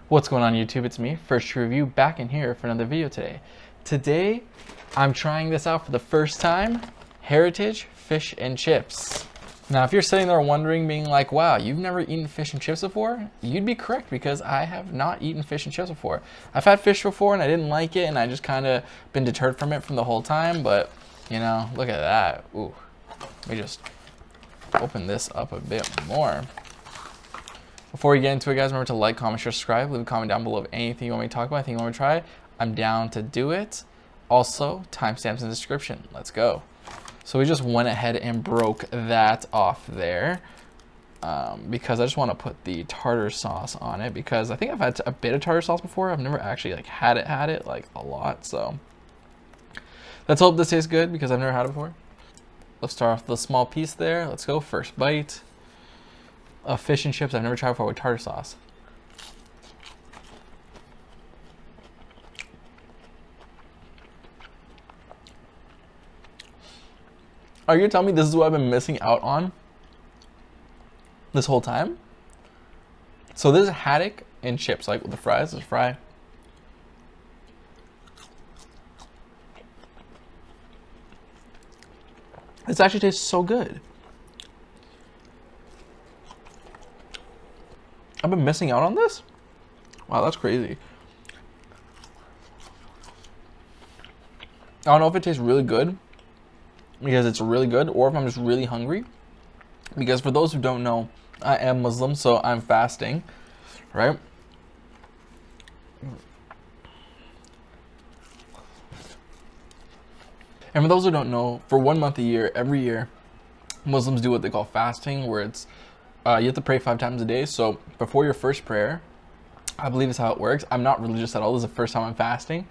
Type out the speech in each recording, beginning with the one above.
What's going on YouTube? It's me, First Review, back in here for another video today. Today, I'm trying this out for the first time, Heritage Fish and Chips. Now, if you're sitting there wondering, being like, wow, you've never eaten fish and chips before? You'd be correct, because I have not eaten fish and chips before. I've had fish before and I didn't like it, and I just kind of been deterred from it from the whole time, but, you know, look at that. Ooh, let me just open this up a bit more. Before we get into it, guys, remember to like, comment, share, subscribe. Leave a comment down below of anything you want me to talk about, anything you want me to try. I'm down to do it. Also, timestamps in the description. Let's go. So we just went ahead and broke that off there because I just want to put the tartar sauce on it, because I think I've had a bit of tartar sauce before. I've never actually had it like a lot. So let's hope this tastes good, because I've never had it before. Let's start off with a small piece there. Let's go. First bite of fish and chips I've never tried before with tartar sauce. Are you telling me this is what I've been missing out on this whole time? So this is haddock and chips, like with the fries. This is fry. This actually tastes so good. I've been missing out on this? Wow, that's crazy. I don't know if it tastes really good because it's really good, or if I'm just really hungry. Because for those who don't know, I am Muslim, so I'm fasting, right? And for those who don't know, for 1 month a year, every year, Muslims do what they call fasting, where it's you have to pray 5 times a day. So before your first prayer, I believe is how it works. I'm not religious at all. This is the first time I'm fasting.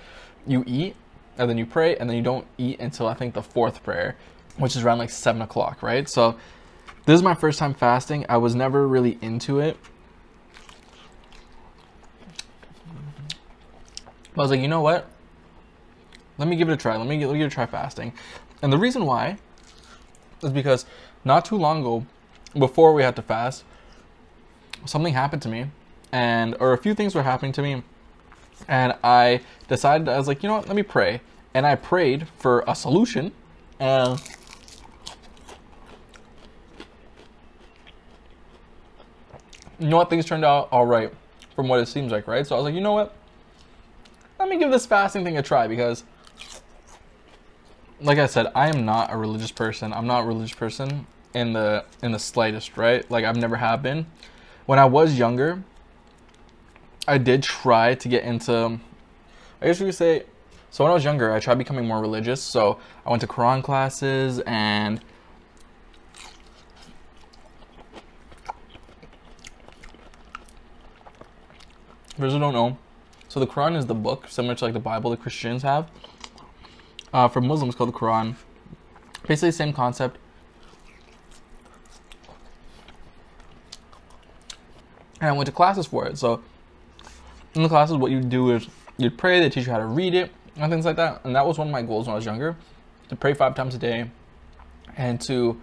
You eat, and then you pray, and then you don't eat until I think the 4th prayer, which is around like 7 o'clock, right? So this is my first time fasting. I was never really into it. I was like, you know what? Let me give it a try. Let me give it a try fasting. And the reason why is because not too long ago, before we had to fast, something happened to me, or a few things were happening to me, and I decided, I was like, you know what, let me pray. And I prayed for a solution, and you know what, things turned out all right from what it seems like, right? So I was like, you know what, let me give this fasting thing a try, because like I said, I am not a religious person. I'm not a religious person in the slightest, right? Like, I've never have been. When I was younger, I did try to get into, I guess you could say, so when I was younger, I tried becoming more religious. So I went to Quran classes, and for those who don't know, so the Quran is the book similar to like the Bible that Christians have. For Muslims, called the Quran. Basically the same concept. And I went to classes for it. So in the classes, what you do is you'd pray, they teach you how to read it, and things like that. And that was one of my goals when I was younger, to pray 5 times a day and to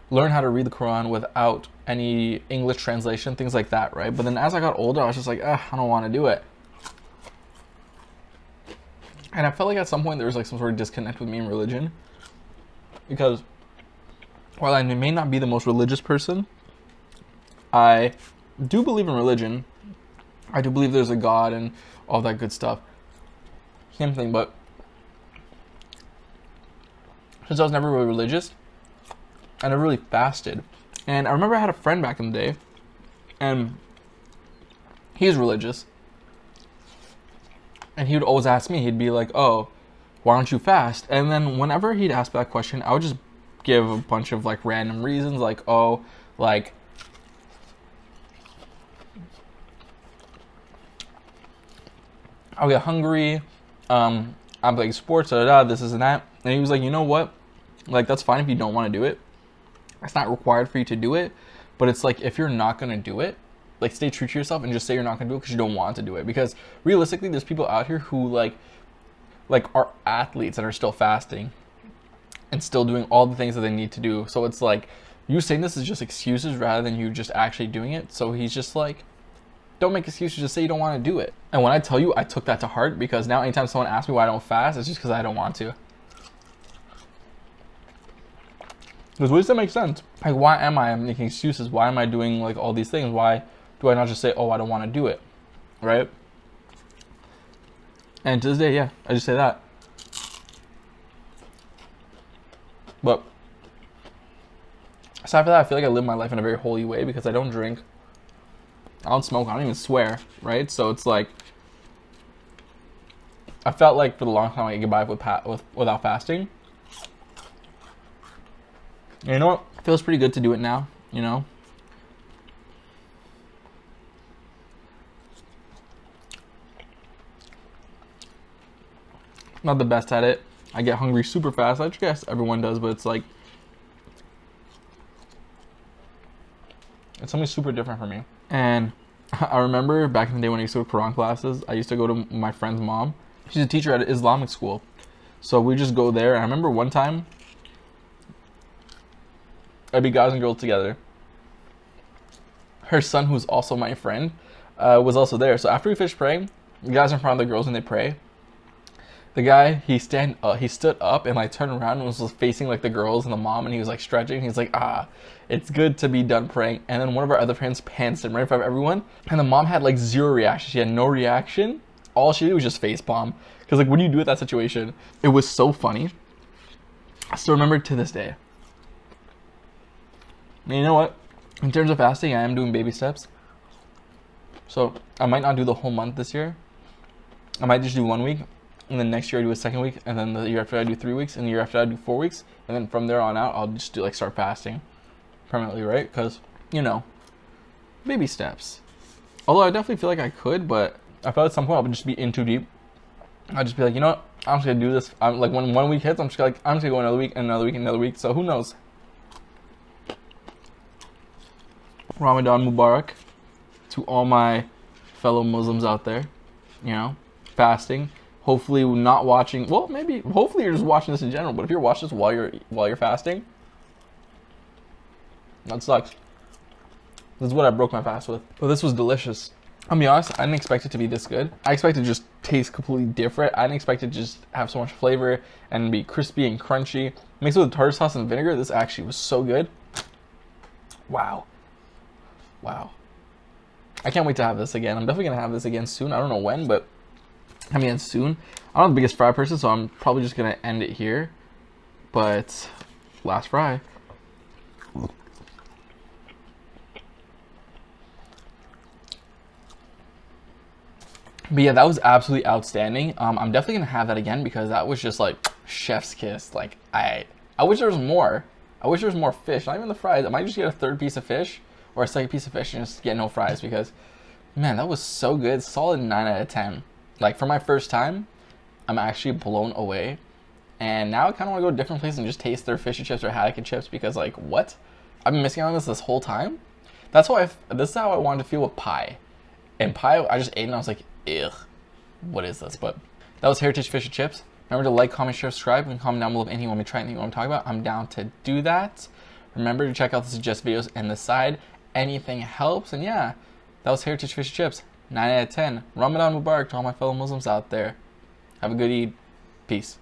learn how to read the Quran without any English translation, things like that, right? But then as I got older, I was just like, I don't want to do it. And I felt like at some point there was like some sort of disconnect with me and religion, because while I may not be the most religious person, I do believe in religion. I do believe there's a God and all that good stuff. Same thing, but since I was never really religious, I never really fasted. And I remember I had a friend back in the day, and he's religious. And he would always ask me, he'd be like, oh, why don't you fast? And then whenever he'd ask that question, I would just give a bunch of like random reasons, like, oh, like, I'll get hungry, I'm playing sports, this and that. And he was like, you know what? Like, that's fine if you don't want to do it. It's not required for you to do it. But it's like, if you're not going to do it, like, stay true to yourself and just say you're not going to do it because you don't want to do it. Because realistically, there's people out here who like are athletes and are still fasting and still doing all the things that they need to do. So it's like, you saying this is just excuses rather than you just actually doing it. So he's just like, Don't make excuses, just say you don't want to do it. And when I tell you, I took that to heart, because now anytime someone asks me why I don't fast, it's just because I don't want to. Because what does that make sense? Like, why am I making excuses? Why am I doing like all these things? Why do I not just say, oh, I don't want to do it, right? And to this day, yeah, I just say that. But aside from that, I feel like I live my life in a very holy way, because I don't drink, I don't smoke, I don't even swear, right? So it's like, I felt like for the long time I could get by without fasting. And you know what? It feels pretty good to do it now, you know? Not the best at it. I get hungry super fast. I guess everyone does, but it's like, it's something super different for me. And I remember back in the day when I used to go to Quran classes, I used to go to my friend's mom. She's a teacher at an Islamic school. So we just go there. And I remember one time, I'd be guys and girls together. Her son, who's also my friend, was also there. So after we finished praying, the guys in front of the girls and they pray. The guy, he stood up and like turned around and was facing like the girls and the mom, and he was like stretching. He's like, it's good to be done praying. And then one of our other friends pants him right in front of everyone. And the mom had like zero reaction. She had no reaction. All she did was just face palm. Because like, what do you do with that situation? It was so funny. I still remember it to this day. And you know what? In terms of fasting, I am doing baby steps. So I might not do the whole month this year. I might just do 1 week. And then next year I do a second week, and then the year after I do 3 weeks, and the year after I do 4 weeks, and then from there on out I'll just do like start fasting permanently, right? Because, you know, baby steps. Although I definitely feel like I could, but I felt at some point I would just be in too deep. I'd just be like, you know what? I'm just gonna do this. I'm like, when 1 week hits, I'm just gonna go another week and another week and another week. So who knows? Ramadan Mubarak to all my fellow Muslims out there. You know, fasting. Hopefully not watching, well, maybe, hopefully you're just watching this in general, but if you're watching this while you're fasting, that sucks. This is what I broke my fast with. But this was delicious. I'll be honest, I didn't expect it to be this good. I expected it to just taste completely different. I didn't expect it to just have so much flavor and be crispy and crunchy. Mixed with tartar sauce and vinegar, this actually was so good. Wow. Wow. I can't wait to have this again. I'm definitely gonna have this again soon. I don't know when, but I mean, soon. I'm not the biggest fry person, so I'm probably just gonna end it here. But last fry. But yeah, that was absolutely outstanding. I'm definitely gonna have that again, because that was just like chef's kiss. Like I wish there was more. I wish there was more fish. Not even the fries. I might just get a third piece of fish or a second piece of fish and just get no fries, because man, that was so good. Solid 9 out of 10. Like, for my first time, I'm actually blown away. And now I kind of want to go to a different place and just taste their fish and chips or haddock and chips, because, like, what? I've been missing out on this whole time? This is how I wanted to feel with pie. And pie, I just ate and I was like, ugh, what is this? But that was Heritage Fish and Chips. Remember to like, comment, share, subscribe, and comment down below if anything you want me to try anything you want me to talk about. I'm down to do that. Remember to check out the suggest videos in the side. Anything helps. And yeah, that was Heritage Fish and Chips. 9 out of 10. Ramadan Mubarak to all my fellow Muslims out there. Have a good Eid. Peace.